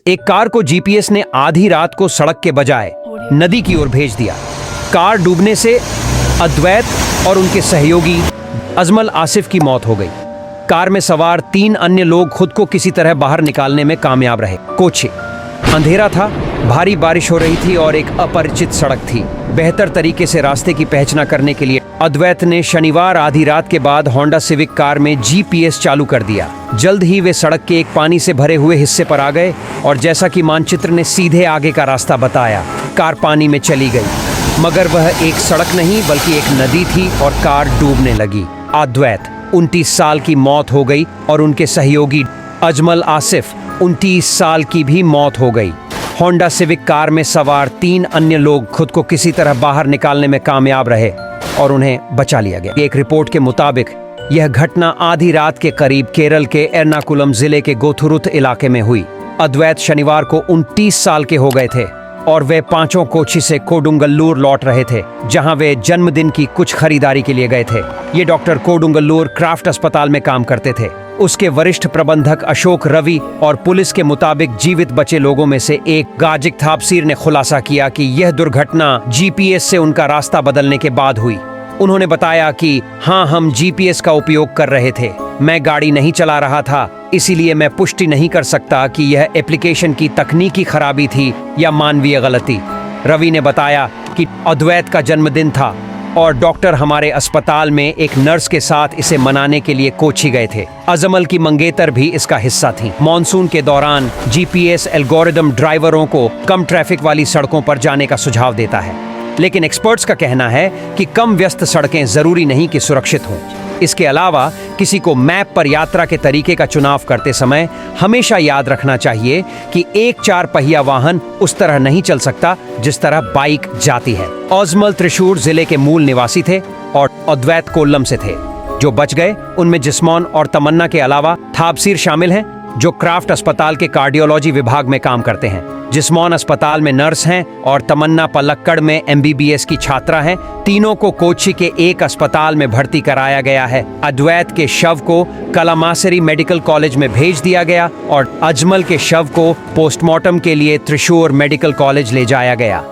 एक कार को जीपीएस ने आधी रात को सड़क के बजाय नदी की ओर भेज दिया। कार डूबने से अद्वैत और उनके सहयोगी अजमल आसिफ की मौत हो गई। कार में सवार 3 अन्य लोग खुद को किसी तरह बाहर निकालने में कामयाब रहे। कोचे अंधेरा था, भारी बारिश हो रही थी और एक अपरिचित सड़क थी। बेहतर तरीके से रास्ते की पहचान करने के लिए अद्वैत ने शनिवार आधी रात के बाद होंडा सिविक कार में जीपीएस चालू कर दिया। जल्द ही वे सड़क के एक पानी से भरे हुए हिस्से पर आ गए और जैसा कि मानचित्र ने सीधे आगे का रास्ता बताया, कार पानी में चली गई। मगर वह एक सड़क नहीं बल्कि एक नदी थी और कार डूबने लगी। अद्वैत 29 साल की मौत हो गई और उनके सहयोगी अजमल आसिफ 29 साल की भी मौत हो गई। होंडा सिविक कार में सवार 3 अन्य लोग खुद को किसी तरह बाहर निकालने में कामयाब रहे और उन्हें बचा लिया गया। एक रिपोर्ट के मुताबिक यह घटना आधी रात के करीब केरल के एर्नाकुलम जिले के गोथुरुथ इलाके में हुई। अद्वैत शनिवार को 29 साल के हो गए थे और वे पांचों कोची से कोडुंगल्लूर लौट रहे थे, जहां वे जन्मदिन की कुछ खरीदारी के लिए गए थे। ये डॉक्टर कोडुंगल्लूर क्राफ्ट अस्पताल में काम करते थे। उसके वरिष्ठ प्रबंधक अशोक रवि और पुलिस के मुताबिक जीवित बचे लोगों में से एक गाजिक थापसीर ने खुलासा किया कि यह दुर्घटना जीपीएस से उनका रास्ता बदलने के बाद हुई। उन्होंने बताया कि हाँ, हम जीपीएस का उपयोग कर रहे थे। मैं गाड़ी नहीं चला रहा था, इसीलिए मैं पुष्टि नहीं कर सकता कि यह एप्लीकेशन की तकनीकी खराबी थी या मानवीय गलती। रवि ने बताया कि अद्वैत का जन्मदिन था और डॉक्टर हमारे अस्पताल में एक नर्स के साथ इसे मनाने के लिए कोची गए थे। अजमल की मंगेतर भी इसका हिस्सा थी। मॉनसून के दौरान जीपीएस एल्गोरिदम ड्राइवरों को कम ट्रैफिक वाली सड़कों पर जाने का सुझाव देता है, लेकिन एक्सपर्ट्स का कहना है कि कम व्यस्त सड़कें जरूरी नहीं कि सुरक्षित हों। इसके अलावा किसी को मैप पर यात्रा के तरीके का चुनाव करते समय हमेशा याद रखना चाहिए कि एक 4 पहिया वाहन उस तरह नहीं चल सकता जिस तरह बाइक जाती है। अजमल त्रिशूर जिले के मूल निवासी थे और अद्वैत कोल्लम से थे। जो बच गए उनमें जिस्मोन और तमन्ना के अलावा थापसीर शामिल हैं, जो क्राफ्ट अस्पताल के कार्डियोलॉजी विभाग में काम करते हैं। जिस्मोन अस्पताल में नर्स हैं और तमन्ना पलक्कड़ में एमबीबीएस की छात्रा हैं। तीनों को कोच्चि के एक अस्पताल में भर्ती कराया गया है। अद्वैत के शव को कलामासरी मेडिकल कॉलेज में भेज दिया गया और अजमल के शव को पोस्टमार्टम के लिए त्रिशूर मेडिकल कॉलेज ले जाया गया।